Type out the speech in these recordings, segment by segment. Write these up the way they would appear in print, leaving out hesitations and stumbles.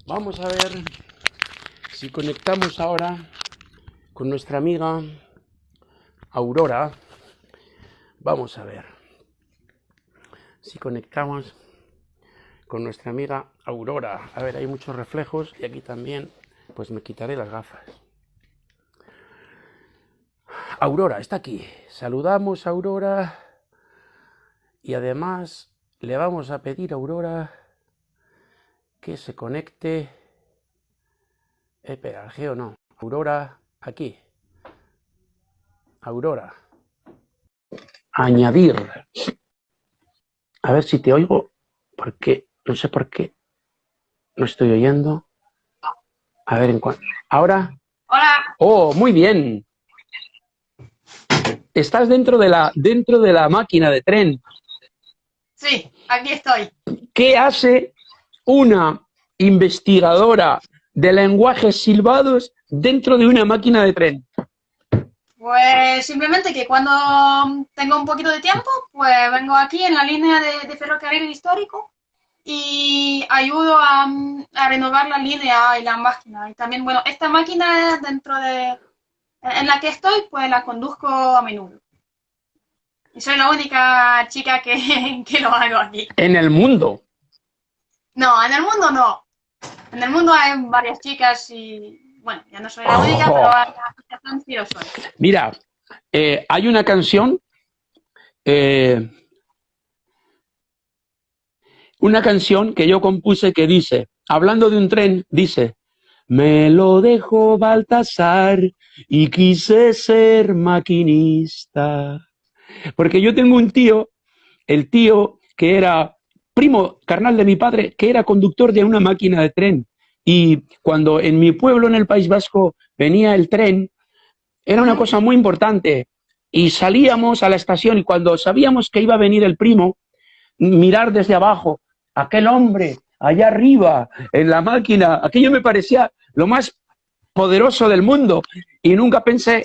Vamos a ver si conectamos ahora con nuestra amiga Aurora. Vamos a ver si conectamos con nuestra amiga Aurora. A ver, hay muchos reflejos y aquí también, pues me quitaré las gafas. Aurora está aquí. Saludamos a Aurora y además le vamos a pedir a Aurora que se conecte. Espera, Geo no. Aurora, aquí. Aurora. Añadir. A ver si te oigo, porque no sé por qué no estoy oyendo. A ver en cuánto. ¿Ahora? Hola. Oh, muy bien. Estás dentro de la máquina de tren. Sí, aquí estoy. ¿Qué hace una investigadora de lenguajes silbados dentro de una máquina de tren? Pues simplemente que cuando tengo un poquito de tiempo, pues vengo aquí en la línea de ferrocarril histórico y ayudo a renovar la línea y la máquina. Y también, bueno, esta máquina en la que estoy, pues la conduzco a menudo. Y soy la única chica que lo hago aquí. En el mundo. No, en el mundo no. En el mundo hay varias chicas y, bueno, ya no soy la única, pero Oh, en la asociación sí lo soy. mira, hay eh, una canción que yo compuse que dice, hablando de un tren, dice, me lo dejó Baltasar y quise ser maquinista. Porque yo tengo un tío, el tío que era primo carnal de mi padre, que era conductor de una máquina de tren. Y cuando en mi pueblo, en el País Vasco, venía el tren, era una Ujú. cosa muy importante. Y salíamos a la estación y cuando sabíamos que iba a venir el primo, mirar desde abajo, aquel hombre allá arriba en la máquina, aquello me parecía lo más poderoso del mundo y nunca pensé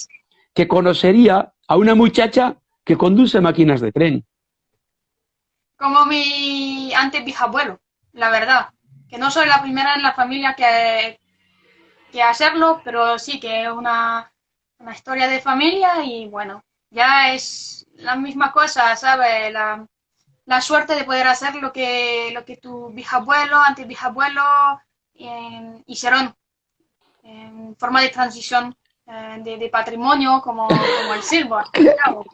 que conocería a una muchacha que conduce máquinas de tren. Como mi antes bisabuelo, la verdad. Que no soy la primera en la familia que hacerlo, pero sí que es una historia de familia y bueno, ya es la misma cosa, ¿sabes? La suerte de poder hacer lo que tu bisabuelo, antes bisabuelo hicieron en forma de transición de patrimonio como el silbo. Al fin y al cabo.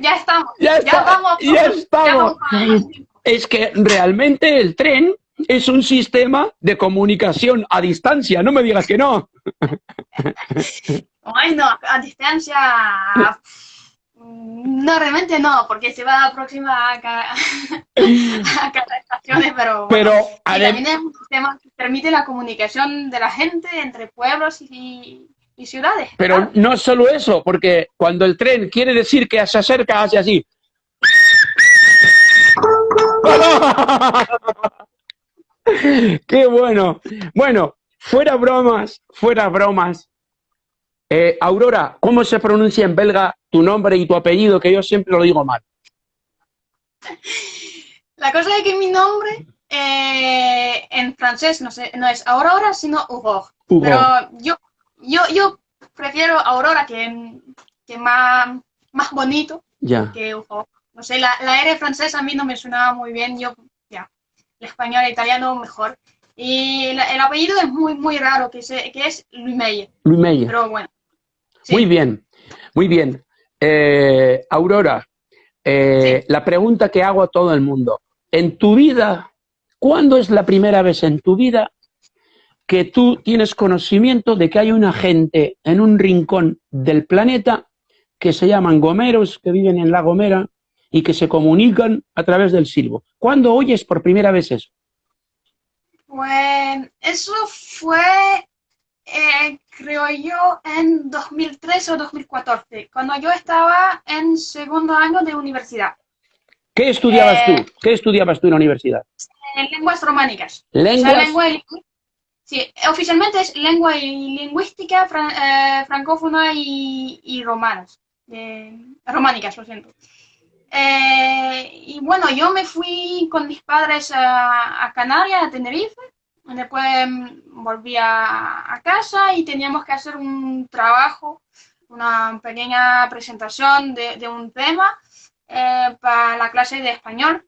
Ya estamos, Ya está, ya ya vamos estamos. para más tiempo. Es que realmente el tren es un sistema de comunicación a distancia, no me digas que no. Bueno, a distancia, no, realmente no, porque se va próxima a cada estaciones, pero Pero, bueno, sí, también es un sistema que permite la comunicación de la gente entre pueblos y ciudades, pero claro. no solo eso, porque cuando el tren quiere decir que se acerca, hace así. ¡Qué bueno! Bueno, fuera bromas, fuera bromas. Aurora, ¿cómo se pronuncia en belga tu nombre y tu apellido? Que yo siempre lo digo mal. La cosa es que mi nombre en francés no sé, no es Aurora, sino Aurore. Pero Hugo. yo prefiero Aurora que más bonito Ya. que Aurore. No sé, la R francesa a mí no me sonaba muy bien, yo ya, el español e italiano mejor. Y el apellido es muy raro, que es Louis Meyer. Luis Meyer. Pero bueno, Muy sí, bien, muy bien. Aurora, sí. la pregunta que hago a todo el mundo. En tu vida, ¿cuándo es la primera vez en tu vida que tú tienes conocimiento de que hay una gente en un rincón del planeta que se llaman gomeros, que viven en la Gomera y que se comunican a través del silbo? ¿Cuándo oyes por primera vez eso? Pues eso fue creo yo, en 2013 o 2014, cuando yo estaba en segundo año de universidad. ¿Qué estudiabas tú? Eh, ¿Qué estudiabas tú en la universidad? en lenguas románicas. O sea, ¿Lenguas? sí, oficialmente es lengua y lingüística francófona y romanas. Románicas, lo siento. Y bueno, yo me fui con mis padres a Canarias, a Tenerife, Después volví a casa y teníamos que hacer un trabajo, una pequeña presentación de un tema para la clase de español,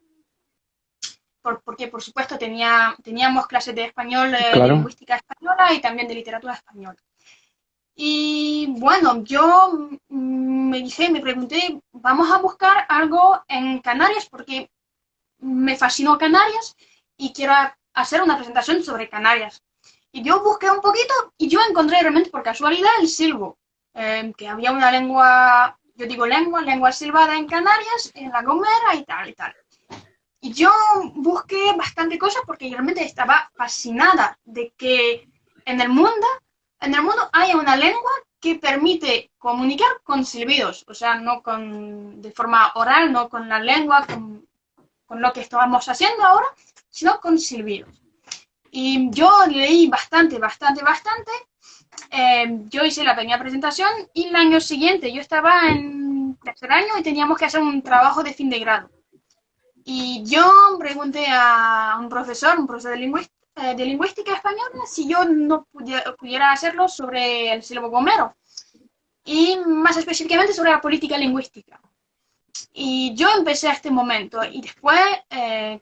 porque por supuesto teníamos clases de español, de Claro, lingüística española y también de literatura española. Y bueno, yo me pregunté, vamos a buscar algo en Canarias porque me fascinó Canarias y quiero hacer una presentación sobre Canarias. Y yo busqué un poquito y yo encontré realmente por casualidad el silbo, que había una lengua, yo digo lengua silbada en Canarias, en La Gomera y tal y tal. Y yo busqué bastante cosas porque realmente estaba fascinada de que en el mundo, en el mundo haya una lengua que permite comunicar con silbidos, o sea, no de forma oral, no con la lengua, con lo que estábamos haciendo ahora, sino con silbidos. Y yo leí bastante. Yo hice la pequeña presentación y el año siguiente yo estaba en tercer año y teníamos que hacer un trabajo de fin de grado. Y yo pregunté a un profesor de lingüística española, si yo no pudiera hacerlo sobre el sílabo gomero y más específicamente sobre la política lingüística. Y yo empecé a este momento y después,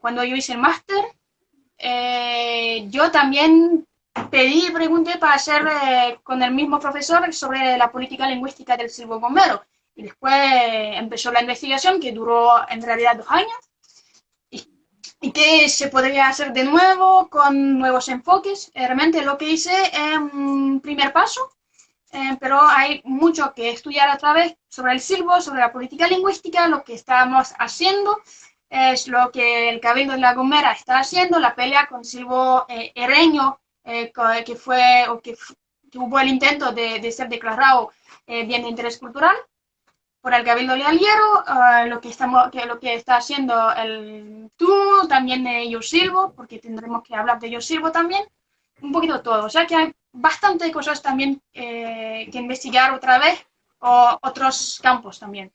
cuando yo hice el máster, yo también pregunté para hacer con el mismo profesor sobre la política lingüística del silbo gomero. Y después empezó la investigación que duró en realidad 2 años y qué se podría hacer de nuevo con nuevos enfoques. Realmente lo que hice es un primer paso, pero hay mucho que estudiar otra vez sobre el silbo, sobre la política lingüística, lo que estamos haciendo es lo que el Cabildo de La Gomera está haciendo, la pelea con silbo herreño, que fue o que hubo el intento de ser declarado bien de interés cultural por el Cabildo de Aliero, lo que está haciendo el tú, también de Yo Silbo, porque tendremos que hablar de Yo Silbo también, un poquito todo. O sea que hay bastante cosas también que investigar otra vez, o otros campos también.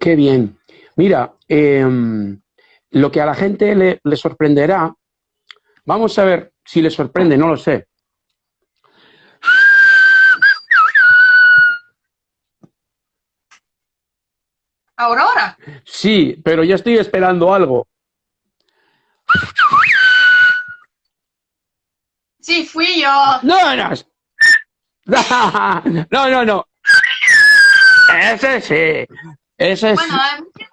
qué bien. Mira, lo que a la gente le sorprenderá, vamos a ver si le sorprende, no lo sé. Aurora, Sí, pero ya estoy esperando algo. sí, fui yo. No, no, no, no, no. Ese sí, ese Bueno, sí. es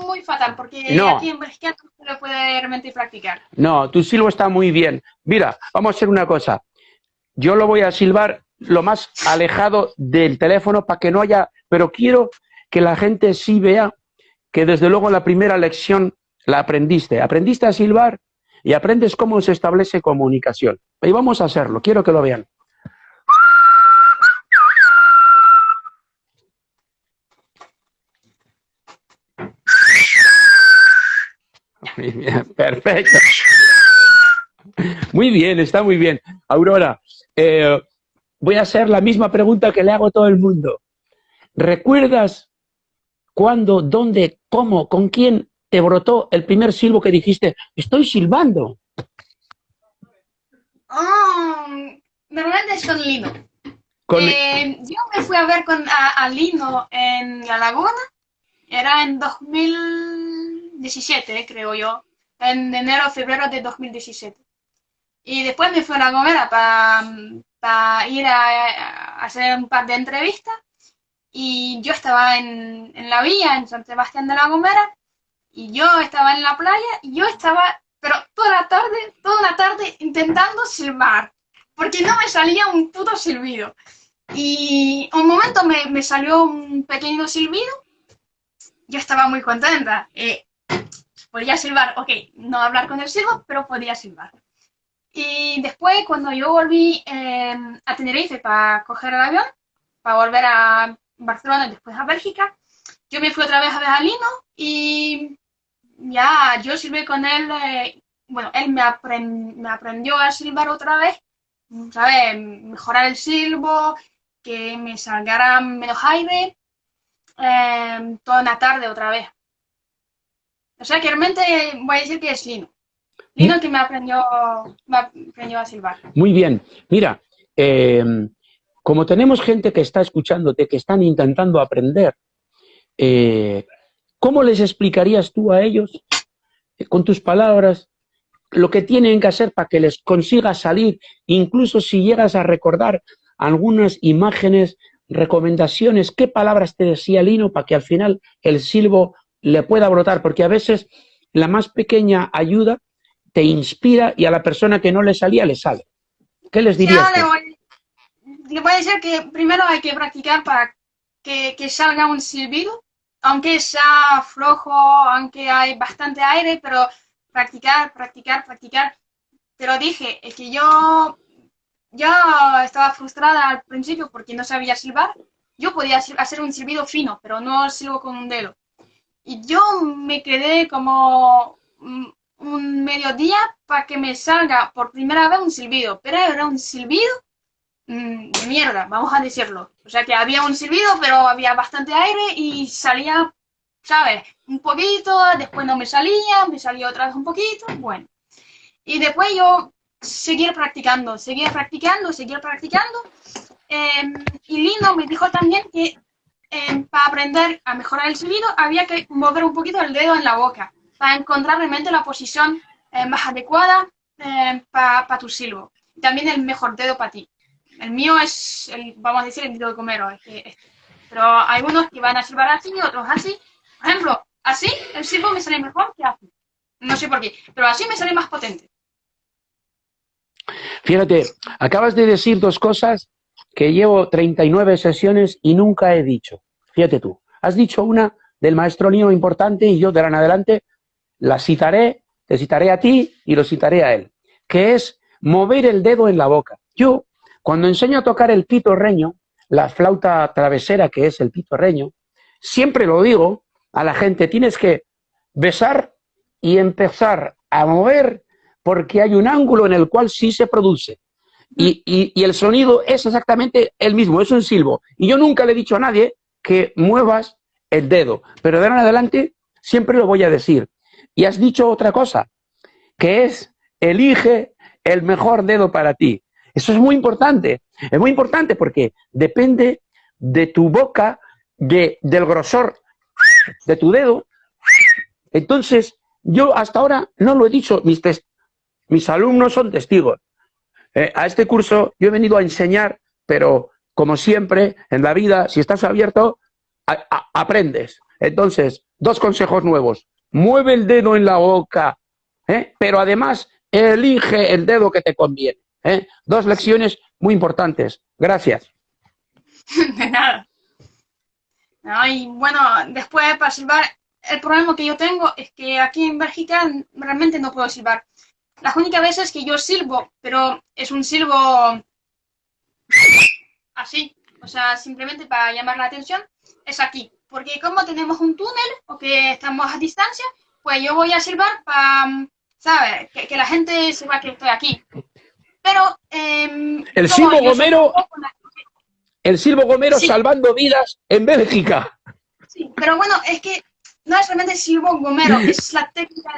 muy fatal porque aquí No, en Bélgica no se lo puede realmente practicar. no, tu silbo está muy bien. Mira, vamos a hacer una cosa. Yo lo voy a silbar lo más alejado del teléfono para que no haya, pero quiero que la gente sí vea que desde luego la primera lección la aprendiste. Aprendiste a silbar y aprendes cómo se establece comunicación. Y vamos a hacerlo, quiero que lo vean. Perfecto. Muy bien, está muy bien. Aurora, voy a hacer la misma pregunta que le hago a todo el mundo. ¿Recuerdas cuándo, dónde, cómo, con quién te brotó el primer silbo que dijiste, estoy silbando? Oh, normalmente es con Lino. Con... Yo me fui a ver a Lino en La Laguna, era en 2017, creo yo, en enero o febrero de 2017. Y después me fui a La Gomera para ir a hacer un par de entrevistas. Y yo estaba en la villa, en San Sebastián de La Gomera, y yo estaba en la playa, y yo estaba, pero toda una tarde intentando silbar, porque no me salía un puto silbido. Y un momento me salió un pequeño silbido, yo estaba muy contenta. Podía silbar, ok, no hablar con el silbo, pero podía silbar. Y después, cuando yo volví a Tenerife para coger el avión, para volver a Barcelona y después a Bélgica, yo me fui otra vez a ver a Lino y ya yo silbé con él. Bueno, él me aprendió a silbar otra vez, ¿sabes? Mejorar el silbo, que me salgara menos aire, toda una tarde otra vez. O sea que realmente voy a decir que es Lino. Lino que me aprendió a silbar. Muy bien. Mira, como tenemos gente que está escuchándote, que están intentando aprender, ¿cómo les explicarías tú a ellos, con tus palabras, lo que tienen que hacer para que les consiga salir, incluso si llegas a recordar algunas imágenes, recomendaciones, qué palabras te decía Lino para que al final el silbo le pueda brotar? Porque a veces la más pequeña ayuda te inspira y a la persona que no le salía le sale. ¿Qué les dirías Ya tú? le voy a decir que primero hay que practicar para que salga un silbido, aunque sea flojo, aunque hay bastante aire, pero practicar, practicar, practicar. Te lo dije, es que yo estaba frustrada al principio porque no sabía silbar. Yo podía hacer un silbido fino, pero no silbo con un dedo. Y yo me quedé como un mediodía para que me salga por primera vez un silbido, pero era un silbido de mierda, vamos a decirlo. O sea que había un silbido, pero había bastante aire y salía, ¿sabes? Un poquito, después no me salía otra vez un poquito, bueno. Y después yo seguir practicando, seguir practicando, seguir practicando. Y Lino me dijo también que para aprender a mejorar el silbido había que mover un poquito el dedo en la boca para encontrar realmente la posición más adecuada para tu silbo. Y también el mejor dedo para ti. El mío es, vamos a decir, el dedo de Gomero. Pero hay unos que van a silbar así, otros así. Por ejemplo, así el silbo me sale mejor que así. No sé por qué, pero así me sale más potente. Fíjate, acabas de decir dos cosas que llevo 39 sesiones y nunca he dicho. Fíjate tú, has dicho una del maestro Lino importante y yo de ahora en adelante la citaré, te citaré a ti y lo citaré a él, que es mover el dedo en la boca. Yo, cuando enseño a tocar el pitorreño, la flauta travesera que es el pitorreño, siempre lo digo a la gente, tienes que besar y empezar a mover porque hay un ángulo en el cual sí se produce. Y el sonido es exactamente el mismo, es un silbo. Y yo nunca le he dicho a nadie que muevas el dedo, pero de ahora en adelante siempre lo voy a decir. Y has dicho otra cosa, que es elige el mejor dedo para ti. Eso es muy importante porque depende de tu boca, del grosor de tu dedo. Entonces, yo hasta ahora no lo he dicho, mis alumnos son testigos. A este curso yo he venido a enseñar, pero como siempre en la vida, si estás abierto, aprendes. Entonces, dos consejos nuevos. Mueve el dedo en la boca, pero además elige el dedo que te conviene. Dos lecciones muy importantes. Gracias. De nada. No, y bueno, después para silbar, el problema que yo tengo es que aquí en Bélgica realmente no puedo silbar. Las únicas veces que yo silbo, pero es un silbo así, o sea, simplemente para llamar la atención, es aquí. Porque como tenemos un túnel o que estamos a distancia, pues yo voy a silbar para, ¿sabes? Que la gente sepa que estoy aquí. Pero El como silbo yo soy un gomero, poco sí, salvando vidas en Bélgica. sí, pero bueno, es que no es realmente silbo gomero, es la técnica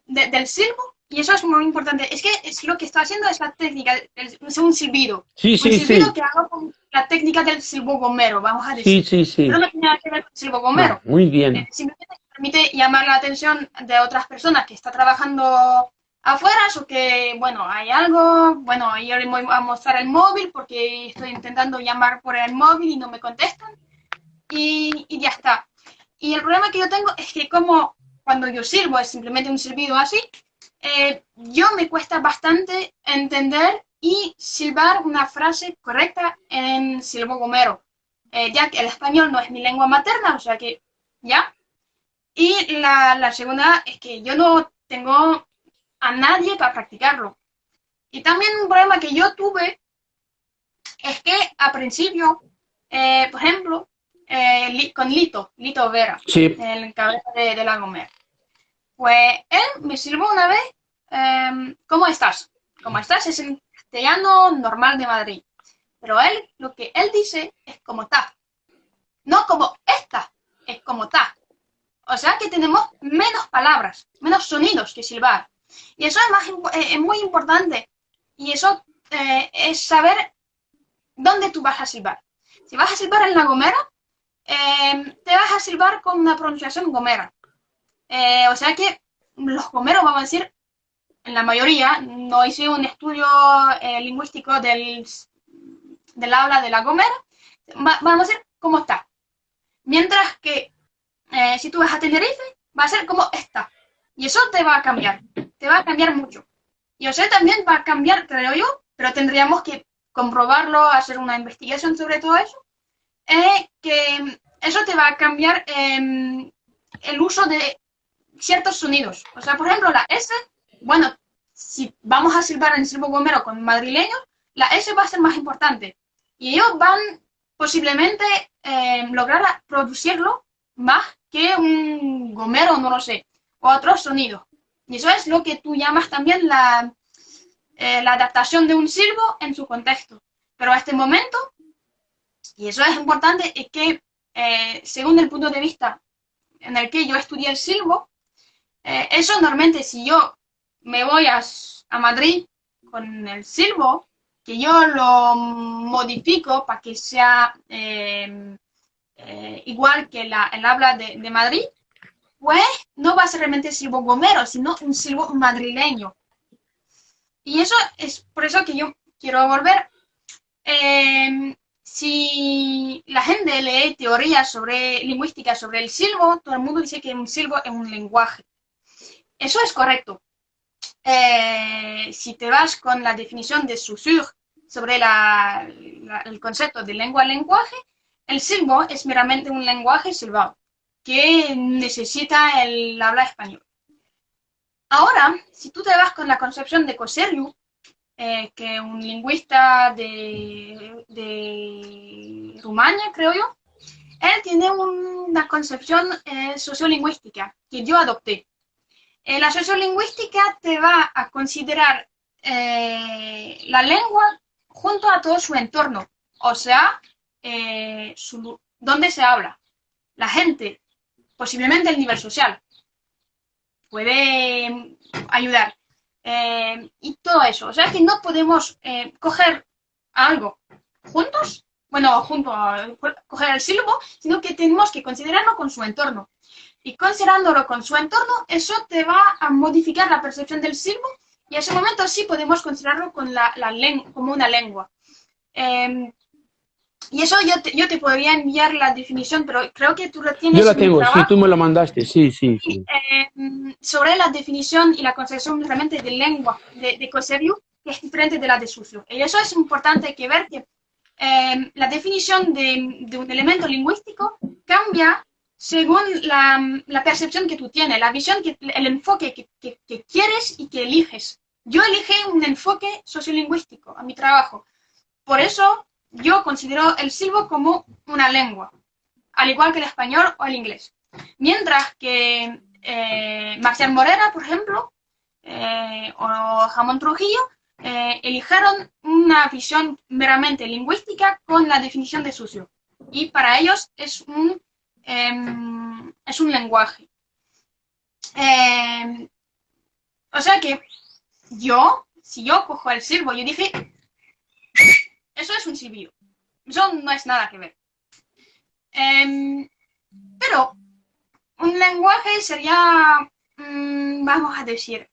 del silbo. Y eso es muy importante. Es que lo que está haciendo es la técnica, es un silbido. Sí, Un sí, silbido sí. que hago con la técnica del silbo gomero, vamos a Sí, decir. sí, sí. Pero no tiene nada que ver con el silbo gomero. Muy bien. Simplemente permite llamar la atención de otras personas que están trabajando afuera o que, bueno, hay algo. Bueno, yo les voy a mostrar el móvil porque estoy intentando llamar por el móvil y no me contestan. Y ya está. Y el problema que yo tengo es que como cuando yo silbo es simplemente un silbido así, yo me cuesta bastante entender y silbar una frase correcta en silbo gomero, ya que el español no es mi lengua materna, o sea que ya. Y la segunda es que yo no tengo a nadie para practicarlo. Y también un problema que yo tuve es que al principio, por ejemplo, con Lito Vera, Sí. el cabeza de la Gomera. Pues él me silbó una vez, ¿cómo estás? ¿Cómo estás? Es en castellano normal de Madrid. Pero él, lo que él dice es como está. No como esta, es como está. O sea que tenemos menos palabras, menos sonidos que silbar. Y eso es muy importante. Y eso es saber dónde tú vas a silbar. Si vas a silbar en La Gomera, te vas a silbar con una pronunciación gomera. O sea que los gomeros, vamos a decir, en la mayoría, no hice un estudio lingüístico del habla de La Gomera, vamos a decir cómo está. Mientras que si tú vas a Tenerife, va a ser como está. Y eso te va a cambiar mucho. Y o sea, también va a cambiar, creo yo, pero tendríamos que comprobarlo, hacer una investigación sobre todo eso, que eso te va a cambiar el uso de ciertos sonidos. O sea, por ejemplo, la S, bueno, si vamos a silbar en silbo gomero con madrileños, la S va a ser más importante. Y ellos van posiblemente lograr producirlo más que un gomero, no lo sé, o otros sonidos. Y eso es lo que tú llamas también la adaptación de un silbo en su contexto. Pero a este momento, y eso es importante, es que según el punto de vista en el que yo estudié el silbo, eso normalmente si yo me voy a Madrid con el silbo, que yo lo modifico para que sea igual que el habla de Madrid, pues no va a ser realmente silbo gomero, sino un silbo madrileño. Y eso es por eso que yo quiero volver. Si la gente lee teorías lingüísticas sobre el silbo, todo el mundo dice que un silbo es un lenguaje. Eso es correcto. Si te vas con la definición de Saussure sobre el concepto de lengua-lenguaje, el silbo es meramente un lenguaje silbado que necesita el habla español. Ahora, si tú te vas con la concepción de Coseriu, que es un lingüista de Rumania, creo yo, él tiene una concepción sociolingüística que yo adopté. La sociolingüística te va a considerar la lengua junto a todo su entorno, o sea, dónde se habla, la gente, posiblemente el nivel social, puede ayudar. Y todo eso. O sea que no podemos coger algo juntos, bueno, coger el silbo, sino que tenemos que considerarlo con su entorno. Y considerándolo con su entorno, eso te va a modificar la percepción del silbo y en ese momento sí podemos considerarlo con como una lengua. Y eso yo te podría enviar la definición, pero creo que tú lo tienes. Yo la tengo, sí, tú me lo mandaste, sí. Sobre la definición y la concepción realmente de lengua de Coseriu, que es diferente de la de Saussure. Y eso es importante que ver que la definición de un elemento lingüístico cambia según la percepción que tú tienes, la visión, el enfoque que quieres y que eliges. Yo elegí un enfoque sociolingüístico a mi trabajo. Por eso yo considero el silbo como una lengua, al igual que el español o el inglés. Mientras que Marcial Morera, por ejemplo, o Jamón Trujillo, eligieron una visión meramente lingüística con la definición de Saussure. Y para ellos es un lenguaje. O sea que si yo cojo el silbo, yo dije, eso es un silbido. Eso no es nada que ver. Pero un lenguaje sería, vamos a decir,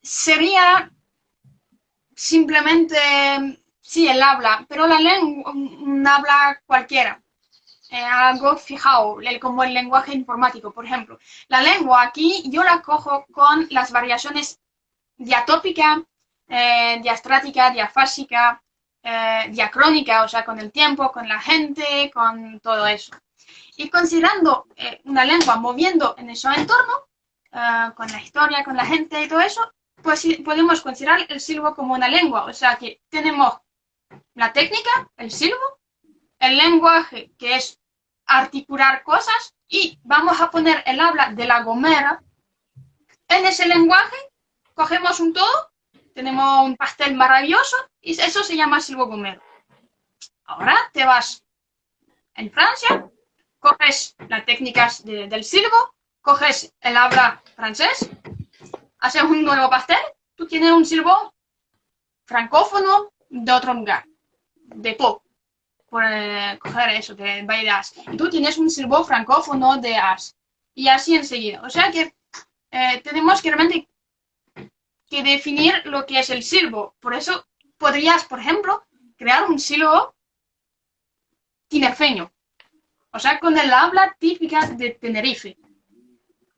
sería simplemente, sí, el habla, pero la lengua, un habla cualquiera. Algo fijado, como el lenguaje informático, por ejemplo. La lengua aquí yo la cojo con las variaciones diatópica, diastrática, diafásica, diacrónica, o sea, con el tiempo, con la gente, con todo eso. Y considerando una lengua moviendo en ese entorno, con la historia, con la gente y todo eso, pues podemos considerar el silbo como una lengua. O sea que tenemos la técnica, el silbo, el lenguaje, que es articular cosas, y vamos a poner el habla de La Gomera en ese lenguaje, cogemos un todo, tenemos un pastel maravilloso, y eso se llama silbo gomero. Ahora te vas en Francia, coges las técnicas del silbo, coges el habla francés, haces un nuevo pastel, tú tienes un silbo francófono de otro lugar, de Po, por coger eso, de bailas. Y tú tienes un silbo francófono de As. Y así enseguida. O sea que tenemos que realmente que definir lo que es el silbo. Por eso podrías, por ejemplo, crear un silbo tinerfeño. O sea, con el habla típica de Tenerife.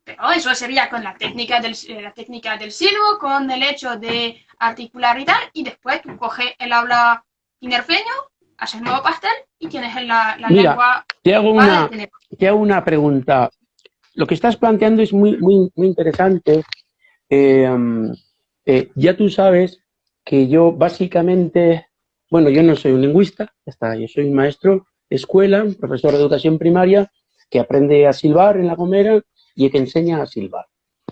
Pero eso sería con la técnica del silbo, con el hecho de articular y tal, y después tú coges el habla tinerfeño, haces nuevo pastel y tienes la Mira, lengua. te hago una pregunta. Lo que estás planteando es muy interesante. Ya tú sabes que yo básicamente, bueno, yo no soy un lingüista, ya está, yo soy un maestro de escuela, un profesor de educación primaria que aprende a silbar en La Gomera y que enseña a silbar.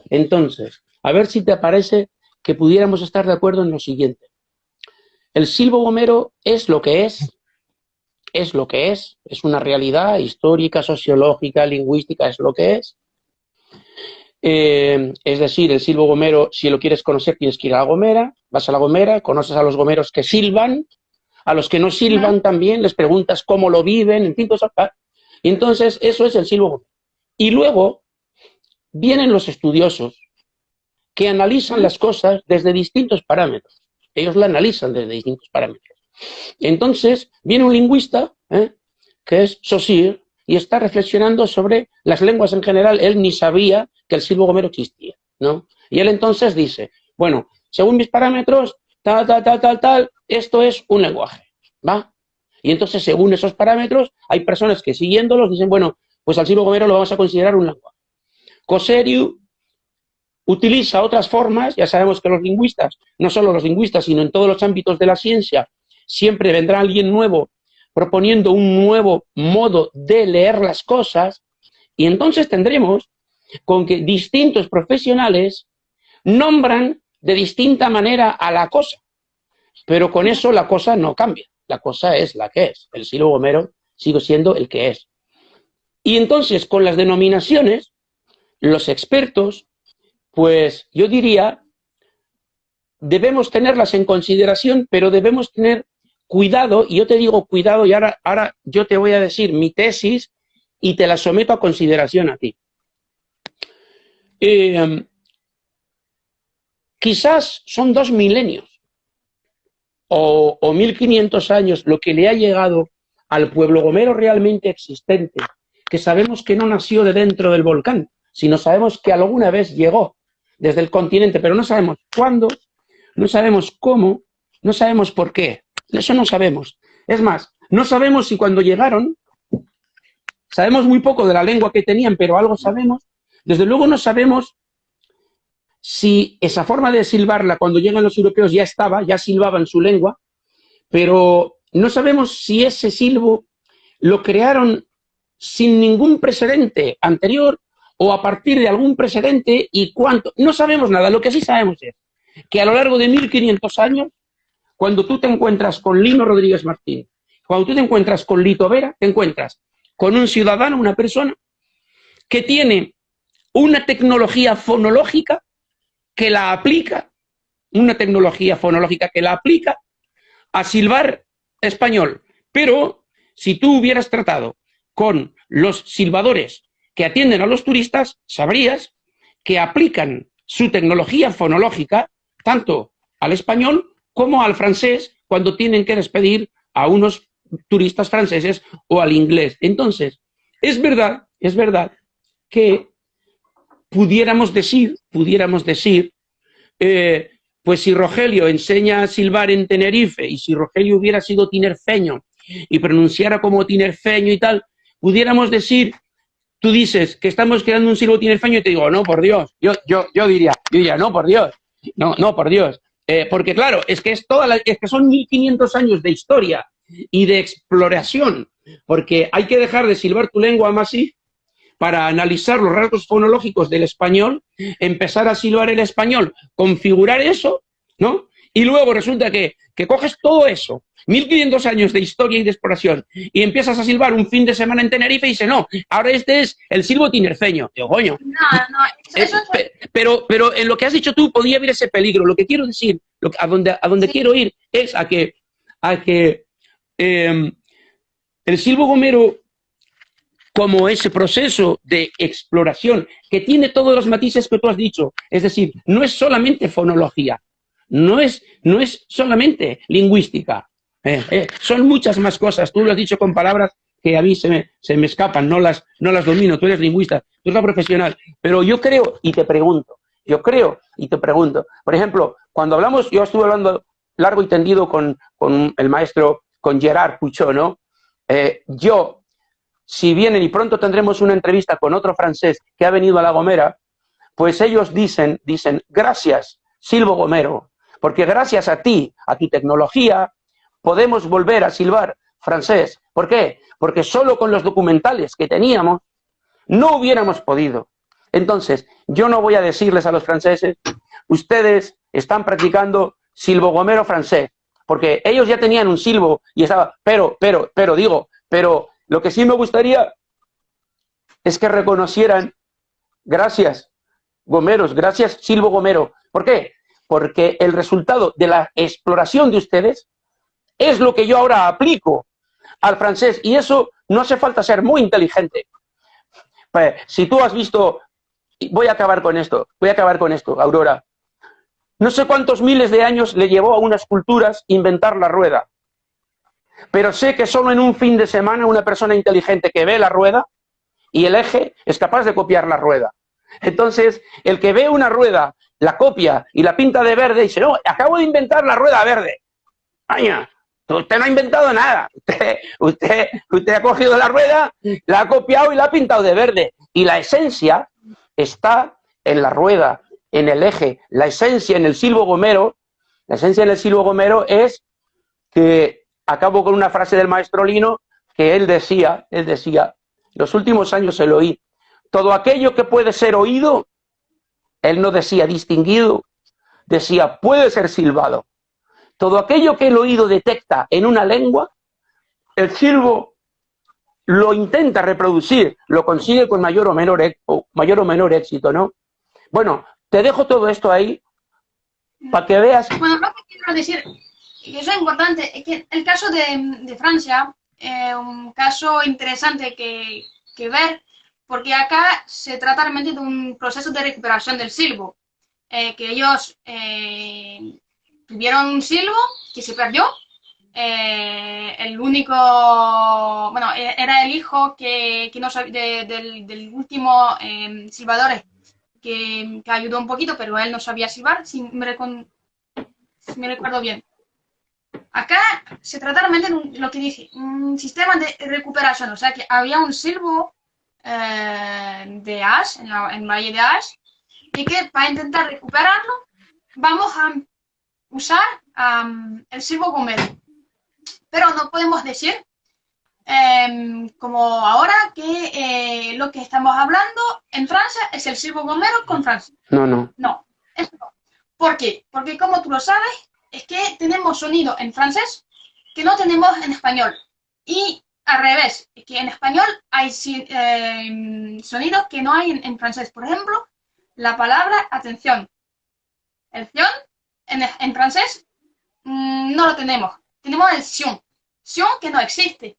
Entonces, a ver si te parece que pudiéramos estar de acuerdo en lo siguiente. El silbo gomero es lo que es una realidad histórica, sociológica, lingüística, es lo que es. Es decir, el silbo gomero, si lo quieres conocer, tienes que ir a La Gomera, vas a La Gomera, conoces a los gomeros que silban, a los que no silban también, les preguntas cómo lo viven, en fin, cosas. Y entonces, eso es el silbo gomero. Y luego vienen los estudiosos que analizan las cosas desde distintos parámetros. Ellos la analizan desde distintos parámetros. Entonces, viene un lingüista, que es Saussure, y está reflexionando sobre las lenguas en general. Él ni sabía que el silbo gomero existía, ¿no? Y él entonces dice, bueno, según mis parámetros, tal, esto es un lenguaje, ¿va? Y entonces, según esos parámetros, hay personas que siguiéndolos dicen, bueno, pues al silbo gomero lo vamos a considerar un lenguaje. Cosseriu utiliza otras formas, ya sabemos que los lingüistas, no solo los lingüistas, sino en todos los ámbitos de la ciencia, siempre vendrá alguien nuevo proponiendo un nuevo modo de leer las cosas, y entonces tendremos con que distintos profesionales nombran de distinta manera a la cosa, pero con eso la cosa no cambia, la cosa es la que es, el silbo gomero sigue siendo el que es. Y entonces con las denominaciones, los expertos, pues yo diría, debemos tenerlas en consideración, pero debemos tener cuidado, y yo te digo cuidado, y ahora yo te voy a decir mi tesis y te la someto a consideración a ti. Quizás son 2 milenios o 1500 años lo que le ha llegado al pueblo gomero realmente existente, que sabemos que no nació de dentro del volcán, sino sabemos que alguna vez llegó desde el continente, pero no sabemos cuándo, no sabemos cómo, no sabemos por qué. Eso no sabemos. Es más, no sabemos si cuando llegaron, sabemos muy poco de la lengua que tenían, pero algo sabemos. Desde luego no sabemos si esa forma de silbarla cuando llegan los europeos ya estaba, ya silbaban su lengua, pero no sabemos si ese silbo lo crearon sin ningún precedente anterior o a partir de algún precedente y cuánto. No sabemos nada. Lo que sí sabemos es que a lo largo de 1500 años, cuando tú te encuentras con Lino Rodríguez Martín, cuando tú te encuentras con Lito Vera, te encuentras con un ciudadano, una persona, que tiene una tecnología fonológica que la aplica, a silbar español. Pero si tú hubieras tratado con los silbadores que atienden a los turistas, sabrías que aplican su tecnología fonológica tanto al español como al francés cuando tienen que despedir a unos turistas franceses o al inglés. Entonces, es verdad que pudiéramos decir, pues si Rogelio enseña a silbar en Tenerife y si Rogelio hubiera sido tinerfeño y pronunciara como tinerfeño y tal, pudiéramos decir, tú dices que estamos creando un silbo tinerfeño y te digo, no, por Dios, yo diría, no, por Dios, no, por Dios. Porque claro, es que son 1500 años de historia y de exploración, porque hay que dejar de silbar tu lengua más así para analizar los rasgos fonológicos del español, empezar a silbar el español, configurar eso, ¿no? Y luego resulta que coges todo eso, 1500 años de historia y de exploración, y empiezas a silbar un fin de semana en Tenerife y dice, no, ahora este es el silbo tinerfeño. Digo, coño. No, no, eso Pero en lo que has dicho tú podía haber ese peligro. Lo que quiero decir, a donde sí. quiero ir es a que el silbo gomero, como ese proceso de exploración que tiene todos los matices que tú has dicho, es decir, no es solamente fonología, no es solamente lingüística, son muchas más cosas. Tú lo has dicho con palabras que a mí se me escapan, no las domino. Tú eres lingüista, tú eres la profesional, pero yo creo y te pregunto, por ejemplo, cuando hablamos, yo estuve hablando largo y tendido con el maestro, con Gerard Puchot, ¿no? Si vienen, y pronto tendremos una entrevista con otro francés que ha venido a La Gomera, pues ellos dicen, gracias, Silvo Gomero, porque gracias a ti, a tu tecnología, podemos volver a silbar francés. ¿Por qué? Porque solo con los documentales que teníamos no hubiéramos podido. Entonces, yo no voy a decirles a los franceses, ustedes están practicando silbo gomero francés, porque ellos ya tenían un silbo y estaba, pero lo que sí me gustaría es que reconocieran, gracias, gomeros, gracias, silbo gomero. ¿Por qué? Porque el resultado de la exploración de ustedes es lo que yo ahora aplico al francés, y eso no hace falta ser muy inteligente. Pues, si tú has visto, voy a acabar con esto, Aurora. No sé cuántos miles de años le llevó a unas culturas inventar la rueda, pero sé que solo en un fin de semana una persona inteligente que ve la rueda y el eje es capaz de copiar la rueda. Entonces, el que ve una rueda, la copia y la pinta de verde, dice, no, acabo de inventar la rueda verde. Vaya, usted no ha inventado nada. Usted ha cogido la rueda, la ha copiado y la ha pintado de verde. Y la esencia está en la rueda, en el eje. La esencia en el silbo gomero es que, acabo con una frase del maestro Lino, que él decía, los últimos años se lo oí, todo aquello que puede ser oído, él no decía distinguido, decía puede ser silbado. Todo aquello que el oído detecta en una lengua, el silbo lo intenta reproducir, lo consigue con mayor o menor éxito, ¿no? Bueno, te dejo todo esto ahí para que veas. Bueno, lo que quiero decir, que eso es importante, es que el caso de Francia es un caso interesante que ver, porque acá se trata realmente de un proceso de recuperación del silbo, que ellos tuvieron un silbo que se perdió. El único, bueno, era el hijo que no sabía, del último silbador que ayudó un poquito, pero él no sabía silbar, si me recuerdo bien. Acá se trata realmente de lo que dice, un sistema de recuperación, o sea que había un silbo de Ash, en el Valle de Ash, y que para intentar recuperarlo vamos a usar el silbo gomero. Pero no podemos decir, como ahora, que lo que estamos hablando en Francia es el silbo gomero con Francia. No. No, eso no. ¿Por qué? Porque como tú lo sabes, es que tenemos sonido en francés que no tenemos en español. Y al revés, es que en español hay sonidos que no hay en francés. Por ejemplo, la palabra atención. El sion en francés no lo tenemos. Tenemos el sion que no existe.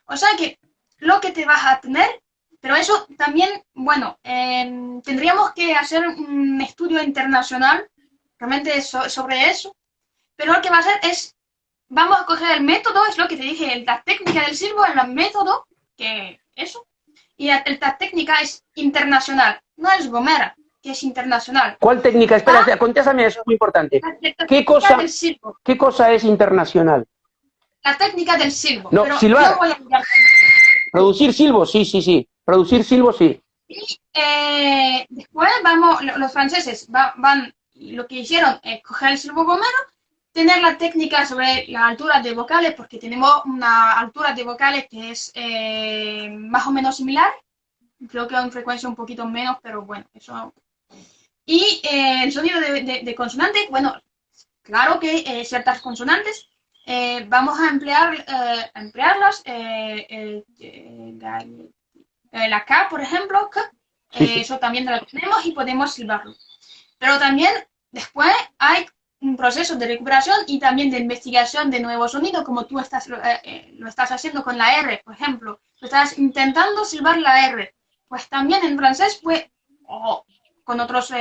O sea que lo que te vas a tener, pero eso también, bueno, tendríamos que hacer un estudio internacional realmente sobre eso, pero lo que va a hacer es, vamos a coger el método, es lo que te dije, la técnica del silbo, el método, que eso, y la técnica es internacional, no es gomera, que es internacional. ¿Cuál técnica? Espera, contéstame, eso es muy importante. ¿Qué cosa es internacional? La técnica del silbo. No, pero silbar. No voy a mirar. Producir silbo, sí. Producir silbo, sí. Y después los franceses van, lo que hicieron es coger el silbo gomero, tener la técnica sobre la altura de vocales, porque tenemos una altura de vocales que es más o menos similar. Creo que en frecuencia un poquito menos, pero bueno, eso. Y el sonido de consonante, bueno, claro que ciertas consonantes vamos a emplearlas, la K, por ejemplo, K, Sí, eso también lo tenemos y podemos silbarlo. Pero también después hay un proceso de recuperación y también de investigación de nuevos sonidos, como tú lo estás haciendo con la R, por ejemplo. Tú estás intentando silbar la R. Pues también en francés, pues, o con otros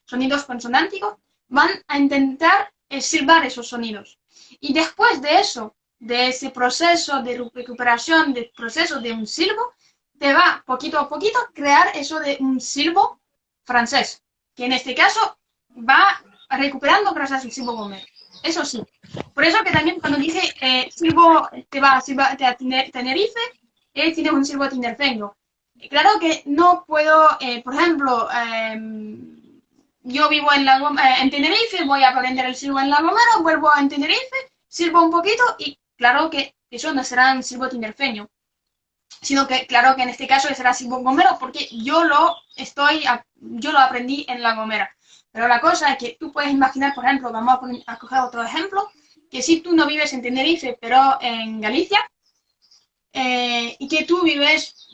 sonidos consonánticos, van a intentar silbar esos sonidos. Y después de eso, de ese proceso de recuperación, del proceso de un silbo, te va poquito a poquito crear eso de un silbo francés, que en este caso va recuperando gracias al silbo gomero. Eso sí. Por eso que también cuando dije silbo te va a silbar a Tenerife, tiene un silbo tinerfeño. Claro que no puedo, por ejemplo, yo vivo en Tenerife, voy a aprender el silbo en La Gomera, vuelvo a Tenerife, silbo un poquito y claro que eso no será un silbo tinerfeño, sino que claro que en este caso será silbo gomero porque yo lo aprendí en La Gomera. Pero la cosa es que tú puedes imaginar, por ejemplo, vamos a coger otro ejemplo, que si tú no vives en Tenerife, pero en Galicia, y que tú vives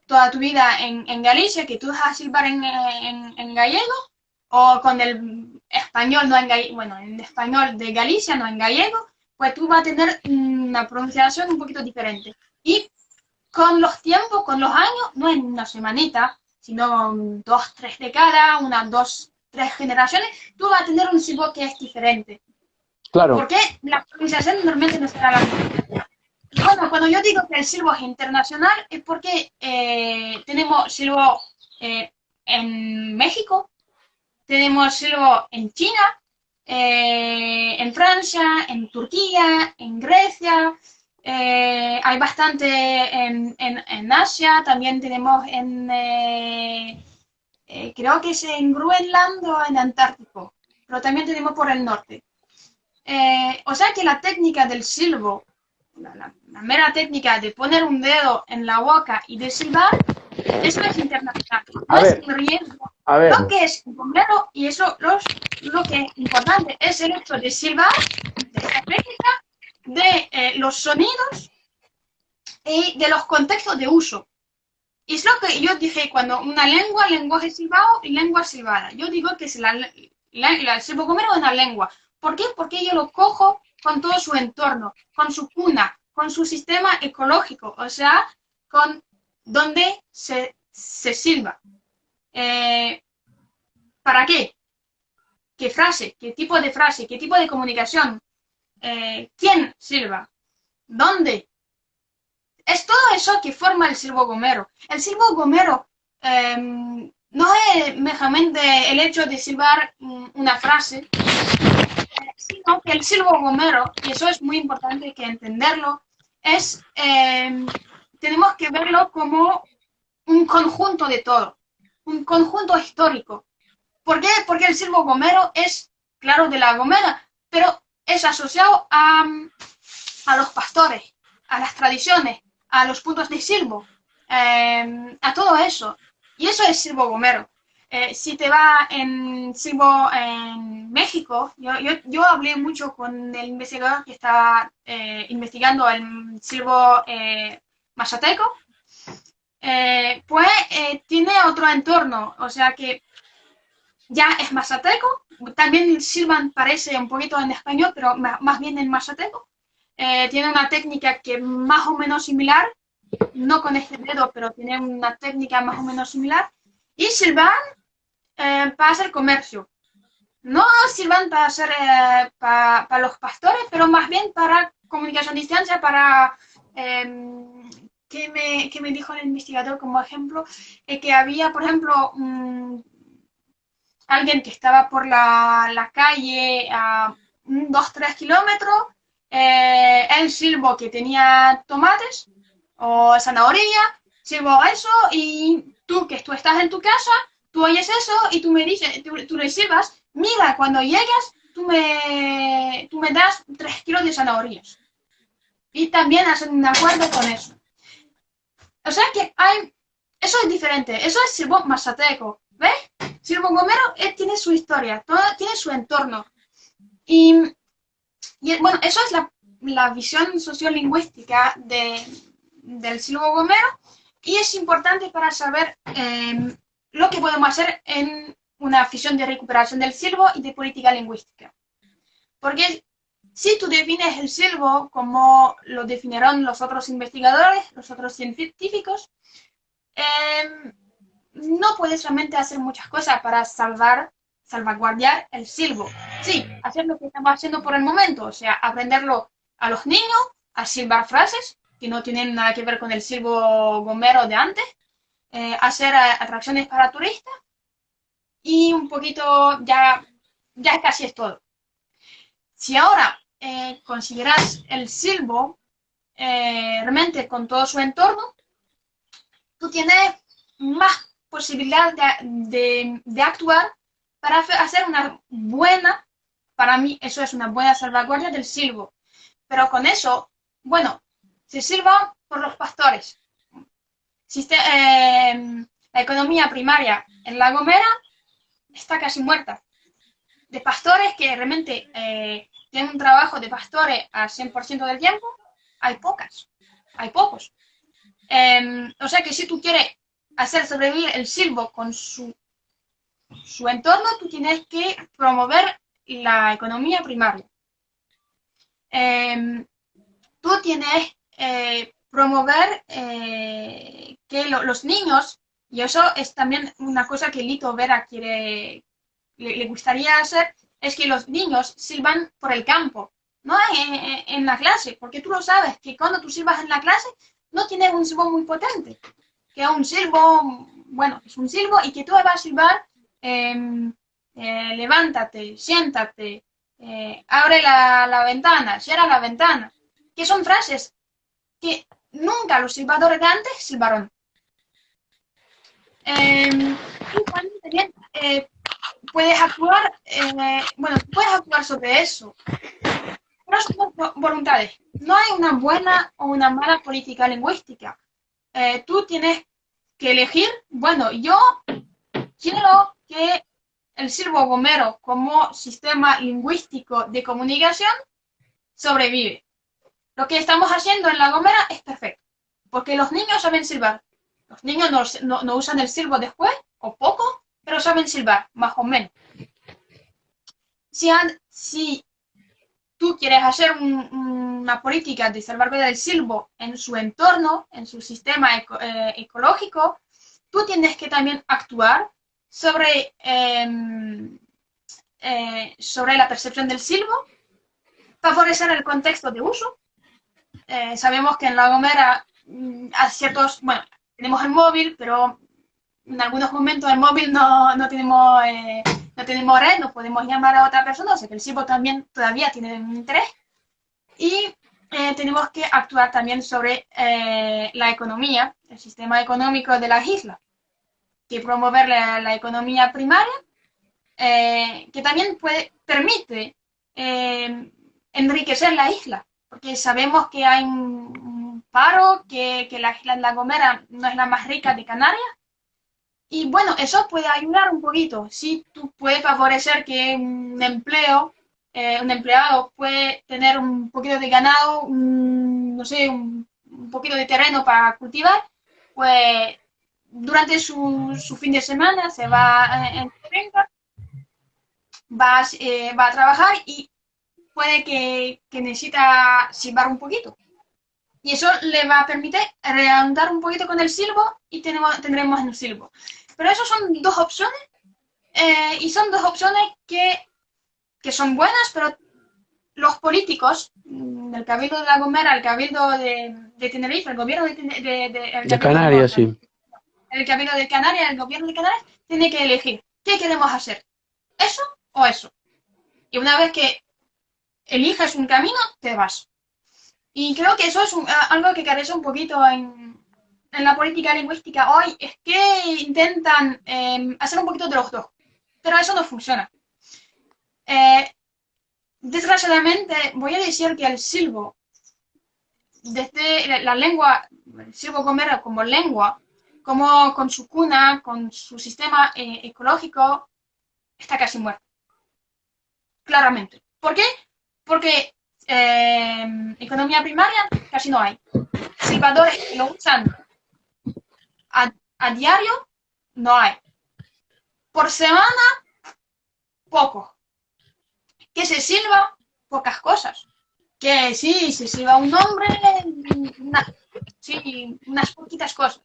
toda tu vida en Galicia, que tú vas a silbar en gallego, o con el español, no en gallego, bueno, en español de Galicia, no en gallego, pues tú vas a tener una pronunciación un poquito diferente. Y con los tiempos, con los años, no en una semanita, sino 2, 3 décadas, unas 2, 3 generaciones, tú vas a tener un silbo que es diferente. claro. Porque la pronunciación normalmente no será la misma. Y bueno, cuando yo digo que el silbo es internacional, es porque tenemos silbo en México, tenemos silbo en China, en Francia, en Turquía, en Grecia, hay bastante en Asia, también tenemos creo que es en Groenland o en Antártico, pero también tenemos por el norte. O sea que la técnica del silbo, la mera técnica de poner un dedo en la boca y de silbar, eso es internacional, no A es ver, un riesgo. a ver. Lo que es primero, y eso lo que es importante, es el hecho de silbar, de esta técnica, de los sonidos y de los contextos de uso. Y es lo que yo dije cuando una lengua, lenguaje silbado y lengua silbada. Yo digo que es el silbo gomero es una lengua. ¿Por qué? Porque yo lo cojo con todo su entorno, con su cuna, con su sistema ecológico, o sea, con donde se silba. ¿Para qué? ¿Qué frase? ¿Qué tipo de frase? ¿Qué tipo de comunicación? ¿Quién silba? ¿Dónde? Es todo eso que forma el silbo gomero. El silbo gomero no es meramente el hecho de silbar una frase, sino que el silbo gomero, y eso es muy importante que entenderlo, tenemos que verlo como un conjunto de todo, un conjunto histórico. ¿Por qué? Porque el silbo gomero es, claro, de La Gomera, pero es asociado a los pastores, a las tradiciones, a los puntos de silbo, a todo eso. Y eso es silbo gomero. Si te va en silbo en México, yo hablé mucho con el investigador que estaba investigando el silbo mazateco, pues tiene otro entorno, o sea que ya es mazateco, también silban parece un poquito en español, pero más bien en mazateco. Tiene una técnica que más o menos similar, no con este dedo, pero tiene una técnica más o menos similar. Y silban para hacer comercio. No silban para hacer para los pastores, pero más bien para comunicación a distancia, para... ¿qué me dijo el investigador como ejemplo? Que había, por ejemplo, alguien que estaba por la calle a 2, 3 kilómetros, el silbo que tenía tomates o zanahoria, silbo eso y tú estás en tu casa, tú oyes eso y tú me dices, tú le silbas, mira, cuando llegas tú me das 3 kilos de zanahorias. Y también hacen un acuerdo con eso. O sea que eso es diferente, eso es silbo mazateco, ¿ves? Silbo gomero tiene su historia, todo, tiene su entorno. Y, bueno, eso es la visión sociolingüística del silbo gomero, y es importante para saber lo que podemos hacer en una afición de recuperación del silbo y de política lingüística. Porque si tú defines el silbo como lo definieron los otros investigadores, los otros científicos, no puedes realmente hacer muchas cosas para salvaguardar el silbo. Sí, hacer lo que estamos haciendo por el momento, o sea, aprenderlo a los niños, a silbar frases que no tienen nada que ver con el silbo gomero de antes, hacer atracciones para turistas y un poquito, ya casi es todo. Si ahora consideras el silbo realmente con todo su entorno, tú tienes más posibilidad de actuar para hacer una buena, para mí eso es una buena salvaguardia del silbo. Pero con eso, bueno, se silba por los pastores. La economía primaria en La Gomera está casi muerta. De pastores que realmente tienen un trabajo de pastores al 100% del tiempo, hay pocos. O sea que si tú quieres hacer sobrevivir el silbo con su entorno, tú tienes que promover la economía primaria. Tú tienes promover que los niños, y eso es también una cosa que Lito Vera le gustaría hacer, es que los niños silban por el campo, no en la clase, porque tú lo sabes, que cuando tú silbas en la clase, no tienes un silbo muy potente, que es un silbo, bueno, es un silbo y que tú vas a silbar, levántate, siéntate, abre la ventana, cierra la ventana, que son frases que nunca los silbadores de antes silbaron. Y también puedes actuar, puedes actuar sobre eso, pero son voluntades. No hay una buena o una mala política lingüística. Tú tienes que elegir, bueno, yo quiero que el silbo gomero como sistema lingüístico de comunicación sobrevive. Lo que estamos haciendo en La Gomera es perfecto, porque los niños saben silbar. Los niños no usan el silbo después, o poco, pero saben silbar, más o menos. Si tú quieres hacer una política de salvaguardia del silbo en su entorno, en su sistema ecológico, tú tienes que también actuar sobre la percepción del silbo, favorecer el contexto de uso. Sabemos que en La Gomera tenemos el móvil, pero en algunos momentos el móvil no tenemos red, no podemos llamar a otra persona, o sea que el silbo también todavía tiene un interés. Y tenemos que actuar también sobre la economía, el sistema económico de las islas, que promover la economía primaria, que también permite enriquecer la isla, porque sabemos que hay un paro, que la isla de La Gomera no es la más rica de Canarias, y bueno, eso puede ayudar un poquito, si tú puedes favorecer que un empleado puede tener un poquito de ganado, no sé, un poquito de terreno para cultivar, pues durante su fin de semana se va en finca, va a trabajar y puede que necesita silbar un poquito. Y eso le va a permitir reandar un poquito con el silbo y tendremos el silbo. Pero eso son dos opciones, y son dos opciones que son buenas, pero los políticos del Cabildo de La Gomera, el Cabildo de Tenerife, el gobierno de Canarias, sí. El Cabildo de Canarias, el gobierno de Canarias, tiene que elegir qué queremos hacer, eso o eso. Y una vez que eliges un camino, te vas. Y creo que eso es algo que carece un poquito en la política lingüística hoy, es que intentan hacer un poquito de los dos, pero eso no funciona. Desgraciadamente, voy a decir que el silbo, desde la lengua, el silbo gomero como lengua, como con su cuna, con su sistema ecológico, está casi muerto. Claramente. ¿Por qué? Porque economía primaria casi no hay. Silbadores que lo usan a diario no hay. Por semana, poco. Que se silba, pocas cosas. Que sí, se silba un nombre, sí, unas poquitas cosas.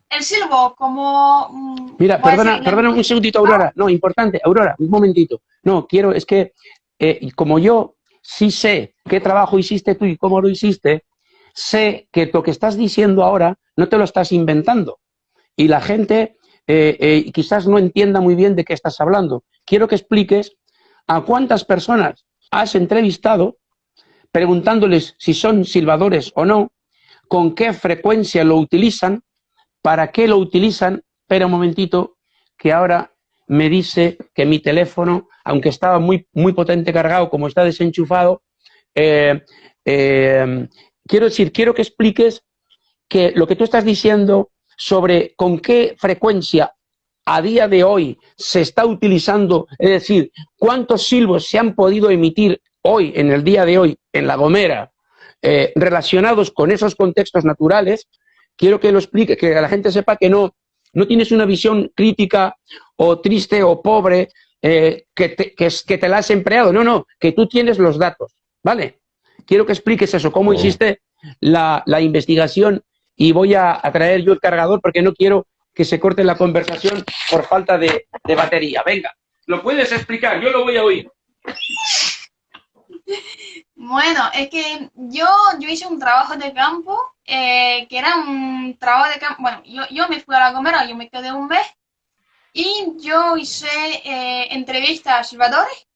El silbo como... Mira, perdona un segundito, Aurora. No, importante, Aurora, un momentito. No, es que como yo sí sé qué trabajo hiciste tú y cómo lo hiciste, sé que lo que estás diciendo ahora no te lo estás inventando. Y la gente quizás no entienda muy bien de qué estás hablando. Quiero que expliques a cuántas personas has entrevistado preguntándoles si son silbadores o no, con qué frecuencia lo utilizan, para qué lo utilizan. Espera un momentito, que ahora me dice que mi teléfono, aunque estaba muy, muy potente cargado, como está desenchufado, quiero que expliques que lo que tú estás diciendo sobre con qué frecuencia a día de hoy se está utilizando, es decir, cuántos silbos se han podido emitir hoy, en el día de hoy, en La Gomera, relacionados con esos contextos naturales. Quiero que lo explique, que la gente sepa que no tienes una visión crítica o triste o pobre que te la has empleado. No, que tú tienes los datos, ¿vale? Quiero que expliques eso, cómo hiciste la investigación, y voy a traer yo el cargador porque no quiero que se corte la conversación por falta de batería. Venga, lo puedes explicar, yo lo voy a oír. Bueno, es que yo hice un trabajo de campo, que era un trabajo de campo. Bueno, yo me fui a La Gomera, yo me quedé un mes y yo hice entrevistas a silbadores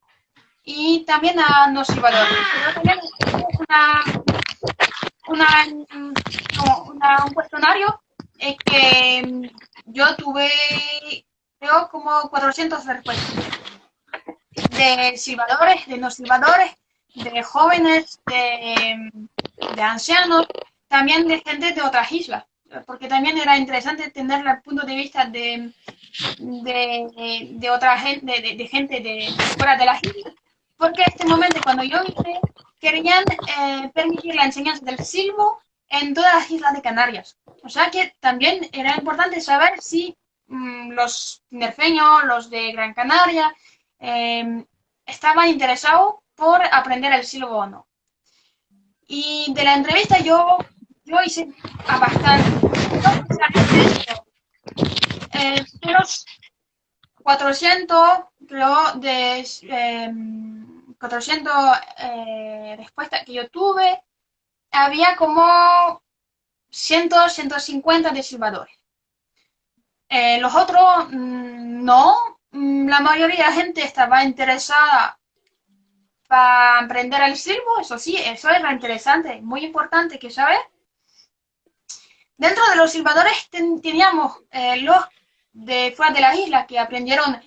y también a no silbadores. Pero también un cuestionario que yo tuve, creo, como 400 respuestas de silbadores, de no silbadores, de jóvenes, de ancianos, también de gente de otras islas, porque también era interesante tener el punto de vista de otra gente, de gente de fuera de las islas, porque en este momento, cuando yo hice, querían permitir la enseñanza del silbo en todas las islas de Canarias. O sea que también era importante saber si los tinerfeños, los de Gran Canaria, estaban interesados por aprender el silbo o no. Y de la entrevista yo hice a bastante, no de los 400, creo, de 400 respuestas que yo tuve, había como 150 de silbadores. Los otros, no. La mayoría de la gente estaba interesada para aprender el silbo, eso sí, eso era interesante, muy importante que saber. Dentro de los silbadores teníamos los de fuera de las islas que aprendieron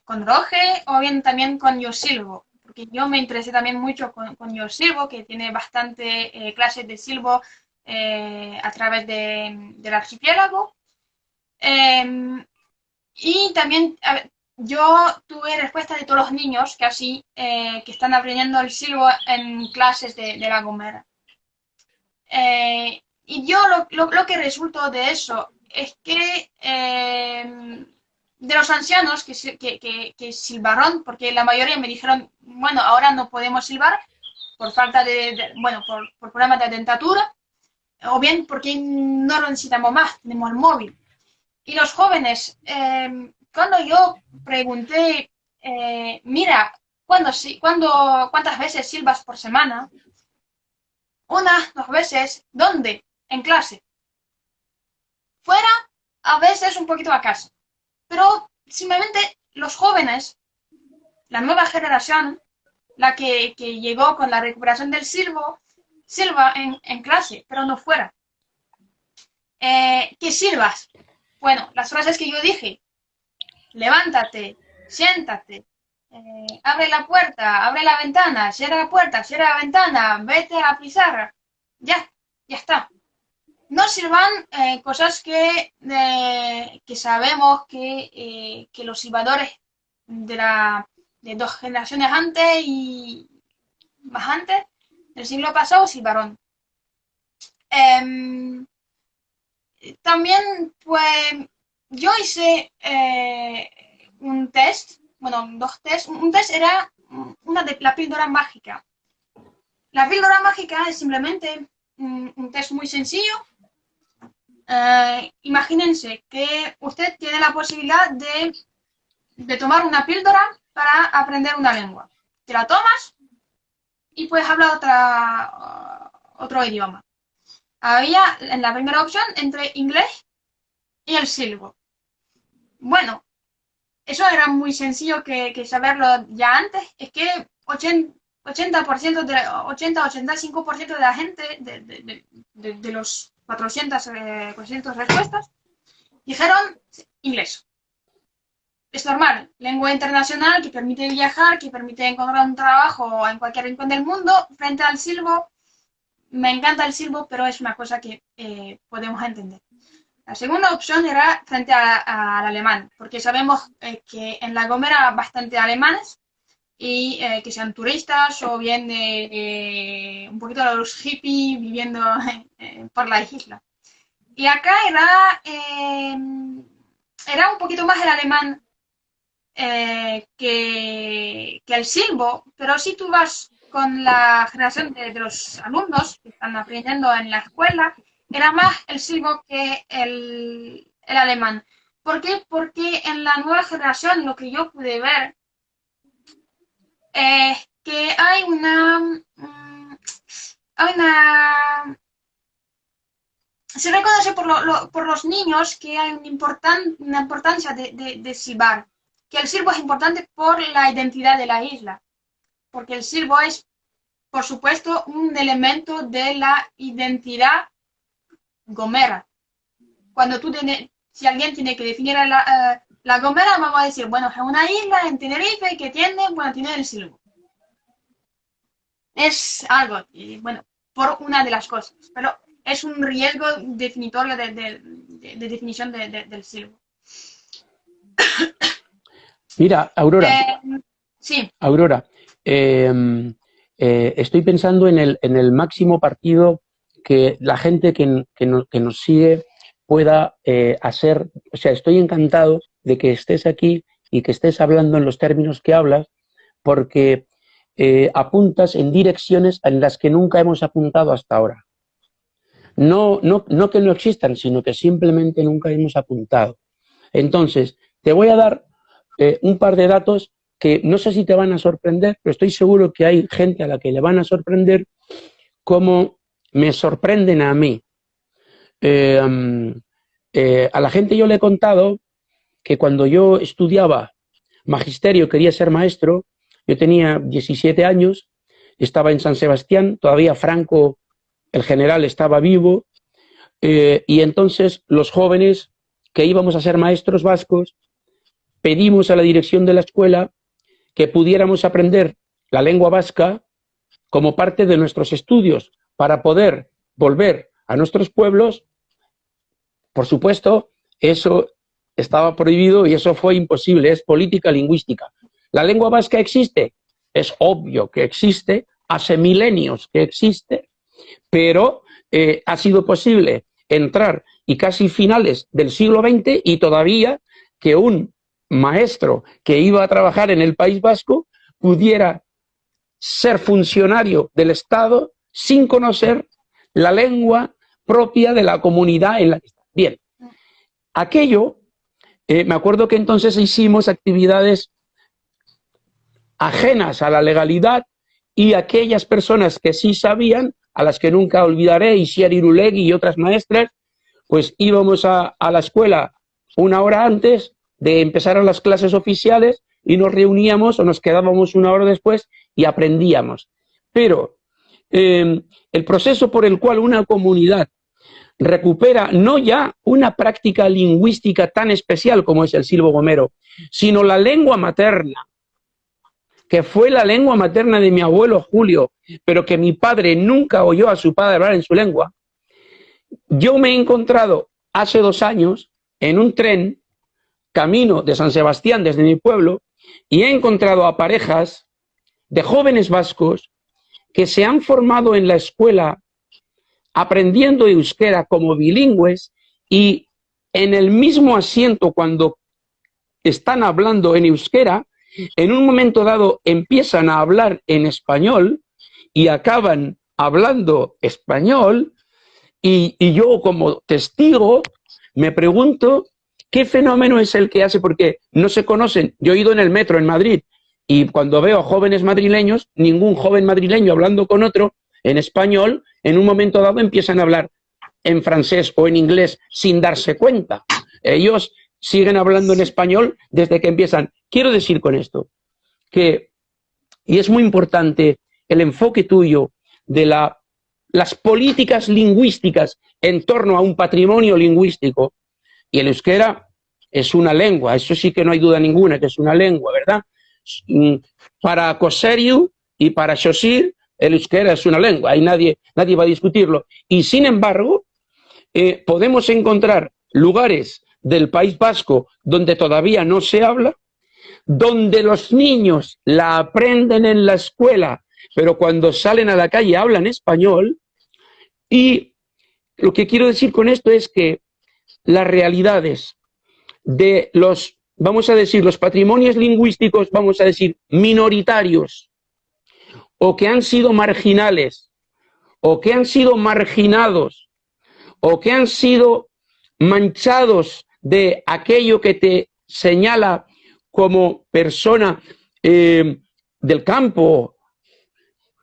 con Roge o bien también con Yo Silbo, porque yo me interesé también mucho con Yo Silbo, que tiene bastante clases de silbo a través del archipiélago. Y también yo tuve respuesta de todos los niños casi que están aprendiendo el silbo en clases de La Gomera. Y yo lo que resultó de eso es que de los ancianos que silbaron, porque la mayoría me dijeron, bueno, ahora no podemos silbar por falta bueno, por problemas de dentatura, o bien porque no lo necesitamos más, tenemos el móvil. Y los jóvenes, cuando yo pregunté, mira, ¿cuántas veces silbas por semana? Una, 2 veces. ¿Dónde? En clase. Fuera, a veces un poquito a casa. Pero simplemente los jóvenes, la nueva generación, la que llegó con la recuperación del silbo, silba en clase, pero no fuera. ¿Qué silbas? Bueno, las frases que yo dije: levántate, siéntate, abre la puerta, abre la ventana, cierra la puerta, cierra la ventana, vete a la pizarra. Ya está. No sirvan cosas que sabemos que los silbadores de 2 generaciones antes y más antes, del siglo pasado, silbaron. También, pues, yo hice un test, bueno, 2 tests. Un test era una de la píldora mágica. La píldora mágica es simplemente un test muy sencillo. Imagínense que usted tiene la posibilidad de tomar una píldora para aprender una lengua. Te la tomas y puedes hablar otro idioma. Había en la primera opción entre inglés y el silbo. Bueno, eso era muy sencillo que saberlo ya antes. Es que 80% 85% de la gente, de los 400 respuestas, dijeron inglés. Es normal, lengua internacional que permite viajar, que permite encontrar un trabajo en cualquier rincón del mundo. Frente al silbo, me encanta el silbo, pero es una cosa que podemos entender. La segunda opción era frente al alemán, porque sabemos que en La Gomera bastante alemanes y que sean turistas o bien un poquito de los hippies viviendo por la isla. Y acá era un poquito más el alemán que el silbo, pero si tú vas con la generación de los alumnos que están aprendiendo en la escuela, era más el silbo que el alemán. ¿Por qué? Porque en la nueva generación lo que yo pude ver es que hay se reconoce por los niños que hay una importancia de silbar, que el silbo es importante por la identidad de la isla, porque el silbo es, por supuesto, un elemento de la identidad gomera. Si alguien tiene que definir la Gomera, vamos a decir, bueno, es una isla en Tenerife que tiene el silbo. Es algo, y bueno, por una de las cosas, pero es un riesgo definitorio de definición del silbo. Mira, Aurora. Sí. Aurora, estoy pensando en el máximo partido que la gente que nos sigue pueda hacer. O sea, estoy encantado de que estés aquí y que estés hablando en los términos que hablas, porque apuntas en direcciones en las que nunca hemos apuntado hasta ahora. No que no existan, sino que simplemente nunca hemos apuntado. Entonces, te voy a dar un par de datos que no sé si te van a sorprender, pero estoy seguro que hay gente a la que le van a sorprender como me sorprenden a mí. A la gente yo le he contado que cuando yo estudiaba magisterio, quería ser maestro, yo tenía 17 años, estaba en San Sebastián, todavía Franco, el general, estaba vivo, y entonces los jóvenes que íbamos a ser maestros vascos pedimos a la dirección de la escuela que pudiéramos aprender la lengua vasca como parte de nuestros estudios para poder volver a nuestros pueblos. Por supuesto, eso estaba prohibido y eso fue imposible, es política lingüística. ¿La lengua vasca existe? Es obvio que existe, hace milenios que existe, pero ha sido posible entrar y casi finales del siglo XX y todavía que un maestro que iba a trabajar en el País Vasco pudiera ser funcionario del Estado sin conocer la lengua propia de la comunidad en la que está. Bien, aquello, me acuerdo que entonces hicimos actividades ajenas a la legalidad y aquellas personas que sí sabían, a las que nunca olvidaré, Isiar Irulegui y otras maestras, pues íbamos a la escuela una hora antes de empezar a las clases oficiales y nos reuníamos o nos quedábamos una hora después y aprendíamos. Pero el proceso por el cual una comunidad recupera no ya una práctica lingüística tan especial como es el silbo gomero, sino la lengua materna, que fue la lengua materna de mi abuelo Julio, pero que mi padre nunca oyó a su padre hablar en su lengua. Yo me he encontrado hace 2 años en un tren camino de San Sebastián desde mi pueblo y he encontrado a parejas de jóvenes vascos que se han formado en la escuela aprendiendo euskera como bilingües y en el mismo asiento cuando están hablando en euskera, en un momento dado empiezan a hablar en español y acaban hablando español y yo como testigo me pregunto qué fenómeno es el que hace, porque no se conocen. Yo he ido en el metro en Madrid y cuando veo a jóvenes madrileños, ningún joven madrileño hablando con otro en español, en un momento dado empiezan a hablar en francés o en inglés sin darse cuenta. Ellos siguen hablando en español desde que empiezan. Quiero decir con esto que, y es muy importante el enfoque tuyo de las políticas lingüísticas en torno a un patrimonio lingüístico, y el euskera es una lengua, eso sí que no hay duda ninguna que es una lengua, ¿verdad? Para Koseriu y para Xosir, el euskera es una lengua, ahí nadie va a discutirlo. Y sin embargo, podemos encontrar lugares del País Vasco donde todavía no se habla, donde los niños la aprenden en la escuela, pero cuando salen a la calle hablan español. Y lo que quiero decir con esto es que las realidades de los, vamos a decir, los patrimonios lingüísticos, vamos a decir, minoritarios, o que han sido marginales, o que han sido marginados, o que han sido manchados de aquello que te señala como persona del campo,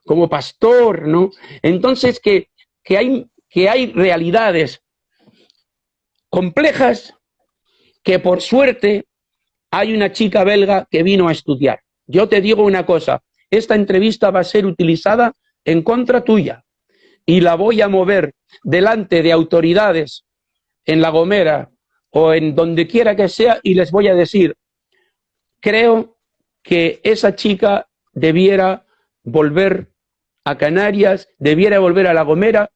como pastor, ¿no? Entonces que hay realidades complejas que por suerte hay una chica belga que vino a estudiar. Yo te digo una cosa, esta entrevista va a ser utilizada en contra tuya y la voy a mover delante de autoridades en La Gomera o en donde quiera que sea y les voy a decir, creo que esa chica debiera volver a Canarias, debiera volver a La Gomera